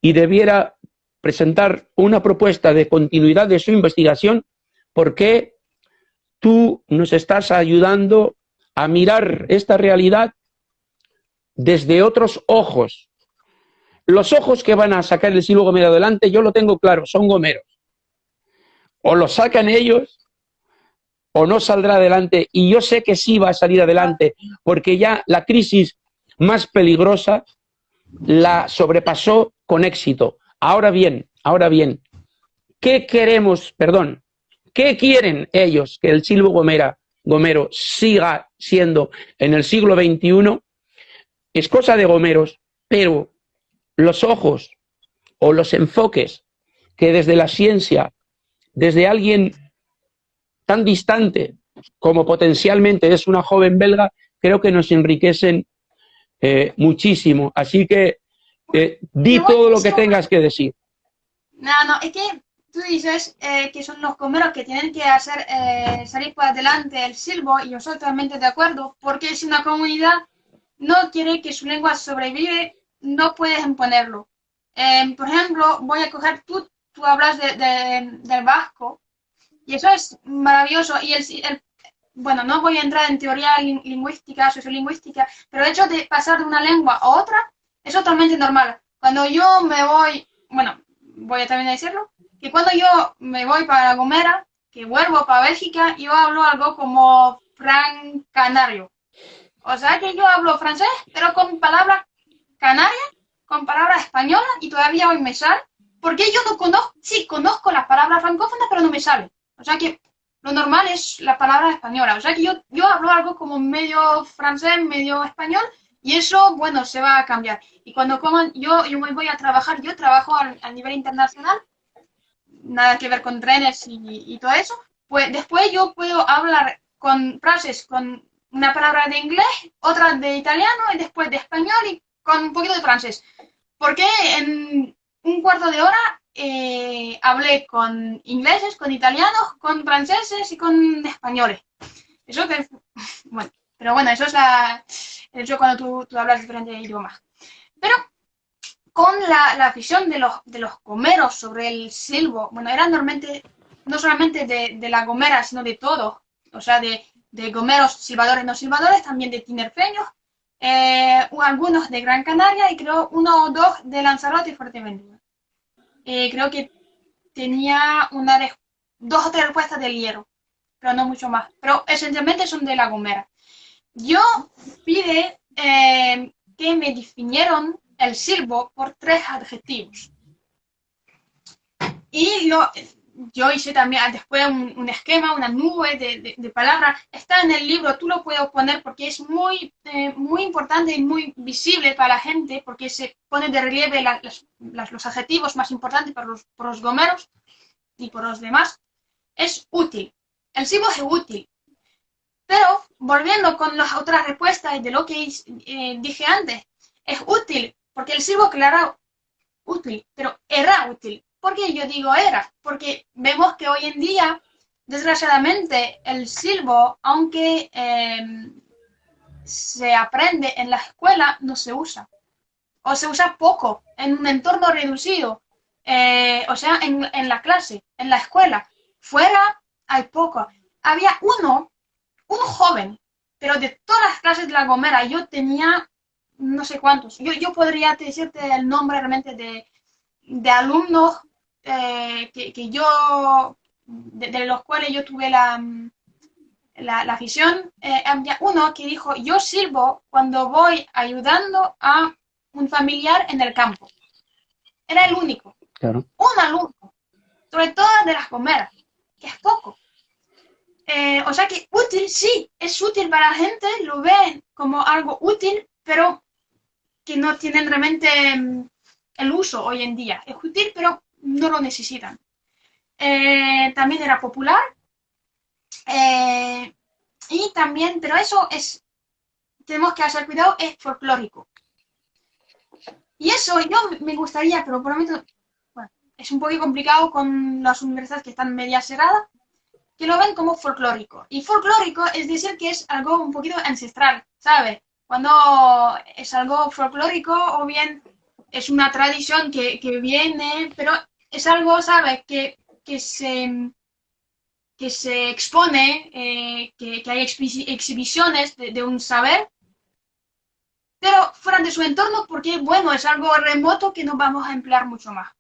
y debiera presentar una propuesta de continuidad de su investigación, porque tú nos estás ayudando a mirar esta realidad desde otros ojos. Los ojos que van a sacar el siglo Gomero adelante, yo lo tengo claro, son gomeros. O lo sacan ellos o no saldrá adelante, y yo sé que sí va a salir adelante, porque ya la crisis más peligrosa la sobrepasó con éxito. Ahora bien, ¿qué queremos, qué quieren ellos que el silbo gomero siga siendo en el siglo XXI? Es cosa de gomeros, pero los ojos o los enfoques que desde la ciencia, desde alguien tan distante como potencialmente es una joven belga, creo que nos enriquecen muchísimo. Así que di todo lo que tengas que decir. No, es que tú dices que son los gomeros que tienen que hacer salir por adelante el silbo, y yo soy totalmente de acuerdo, porque si una comunidad no quiere que su lengua sobrevive, no puedes imponerlo. Por ejemplo, voy a coger, tú hablas del vasco, y eso es maravilloso, y bueno, no voy a entrar en teoría lingüística, sociolingüística, pero el hecho de pasar de una lengua a otra es totalmente normal. Cuando yo me voy, bueno, voy a también decirlo, que cuando yo me voy para La Gomera, que vuelvo para Bélgica, yo hablo algo como canario. O sea que yo hablo francés, pero con palabras canarias, con palabras españolas, y todavía hoy me sale, porque yo no conozco, sí conozco las palabras francófonas, pero no me sale. O sea que lo normal es la palabra española. O sea que yo hablo algo como medio francés, medio español, y eso, bueno, se va a cambiar. Y cuando yo me voy a trabajar, yo trabajo a nivel internacional, nada que ver con trenes y todo eso, pues después yo puedo hablar con frases, con una palabra de inglés, otra de italiano, y después de español y con un poquito de francés. Porque en un cuarto de hora hablé con ingleses, con italianos, con franceses y con españoles. Eso que, bueno, pero bueno, eso es eso cuando tú hablas diferentes idiomas. Pero con la afición de los gomeros sobre el silbo, bueno, era normalmente, no solamente de La Gomera, sino de todos, o sea, de de gomeros silbadores no silbadores, también de tinerfeños, algunos de Gran Canaria y creo uno o dos de Lanzarote y Fuerteventura. Creo que tenía dos o tres respuestas del hierro, pero no mucho más. Pero esencialmente son de La Gomera. Yo pide que me definieron el silbo por 3 adjetivos. Y yo hice también después un esquema, una nube de palabras. Está en el libro, tú lo puedes poner porque es muy importante y muy visible para la gente, porque se pone de relieve los adjetivos más importantes por los gomeros y por los demás. Es útil. El silbo es útil. Pero, volviendo con las otras respuestas de lo que dije antes, es útil, porque el silbo, claro, útil, pero era útil. ¿Por qué yo digo era? Porque vemos que hoy en día, desgraciadamente, el silbo, aunque se aprende en la escuela, no se usa. O se usa poco, en un entorno reducido. O sea, en la clase, en la escuela. Fuera hay poco. Había un joven, pero de todas las clases de La Gomera, yo tenía no sé cuántos. Yo podría decirte el nombre realmente de alumnos que yo, de los cuales yo tuve la afición. Había uno que dijo, yo sirvo cuando voy ayudando a un familiar en el campo. Era el único. Claro. Un alumno. Sobre todo de Las Gomeras, que es poco. O sea que útil, sí, es útil para la gente, lo ven como algo útil, pero que no tienen realmente el uso hoy en día. Es útil, pero no lo necesitan. También era popular. Y también, pero eso es, tenemos que hacer cuidado, es folclórico. Y eso yo me gustaría, pero por el momento, bueno, es un poco complicado con las universidades que están media cerradas, que lo ven como folclórico. Y folclórico es decir que es algo un poquito ancestral, ¿sabes? Cuando es algo folclórico o bien es una tradición que viene, pero es algo, ¿sabes? Que se expone, que hay exhibiciones de un saber, pero fuera de su entorno porque, bueno, es algo remoto que no vamos a emplear mucho más.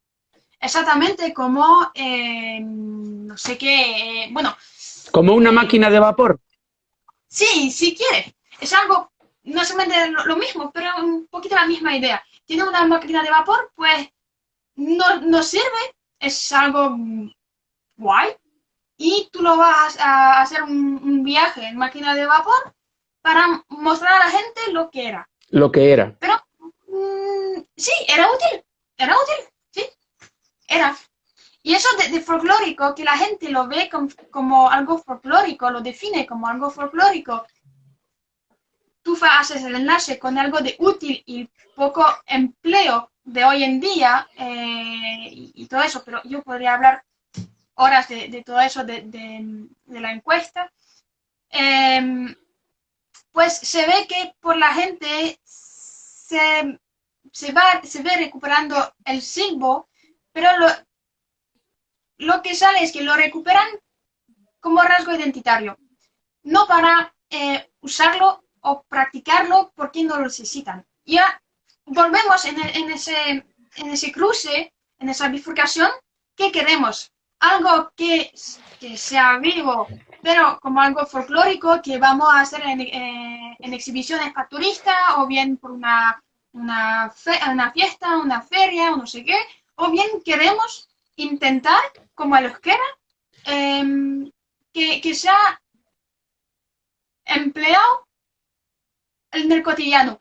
Exactamente como, no sé qué, bueno. Como una máquina de vapor. Sí, si quieres. Es algo, no solamente lo mismo, pero un poquito la misma idea. Tiene una máquina de vapor, pues no sirve, es algo guay. Y tú lo vas a hacer un viaje en máquina de vapor para mostrar a la gente lo que era. Lo que era. Pero sí, era útil, sí, era. Y eso de folclórico, que la gente lo ve como algo folclórico, lo define como algo folclórico, tú haces el enlace con algo de útil y poco empleo de hoy en día y todo eso, pero yo podría hablar horas de todo eso, de la encuesta. Pues se ve que por la gente se ve recuperando el silbo, pero lo que sale es que lo recuperan como rasgo identitario, no para usarlo o practicarlo porque no lo necesitan. Ya volvemos en ese cruce, en esa bifurcación. ¿Qué queremos? Algo que sea vivo, pero como algo folclórico que vamos a hacer en exhibiciones para turistas o bien por una fiesta, una feria o no sé qué, o bien queremos intentar, como el euskera, que sea empleado en el cotidiano,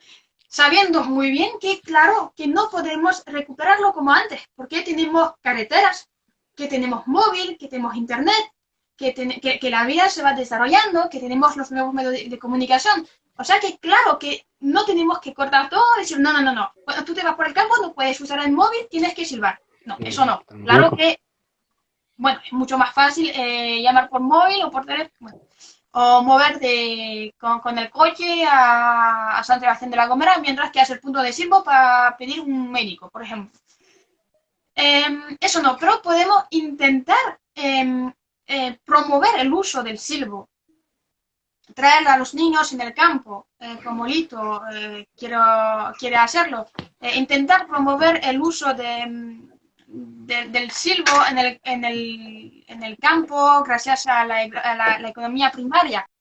sabiendo muy bien que, claro, que no podemos recuperarlo como antes, porque tenemos carreteras, que tenemos móvil, que tenemos internet, que la vida se va desarrollando, que tenemos los nuevos medios de comunicación. O sea que, claro, que no tenemos que cortar todo y decir, no. Cuando tú te vas por el campo no puedes usar el móvil, tienes que silbar. No, eso no. Claro que, bueno, es mucho más fácil llamar por móvil o por teléfono. Bueno, o moverte con el coche a San Sebastián de la Gomera mientras que haces el punto de silbo para pedir un médico, por ejemplo. Eso no, pero podemos intentar promover el uso del silbo. traer a los niños en el campo, como Lito quiere hacerlo. Intentar promover el uso del silbo en el campo gracias a la economía primaria.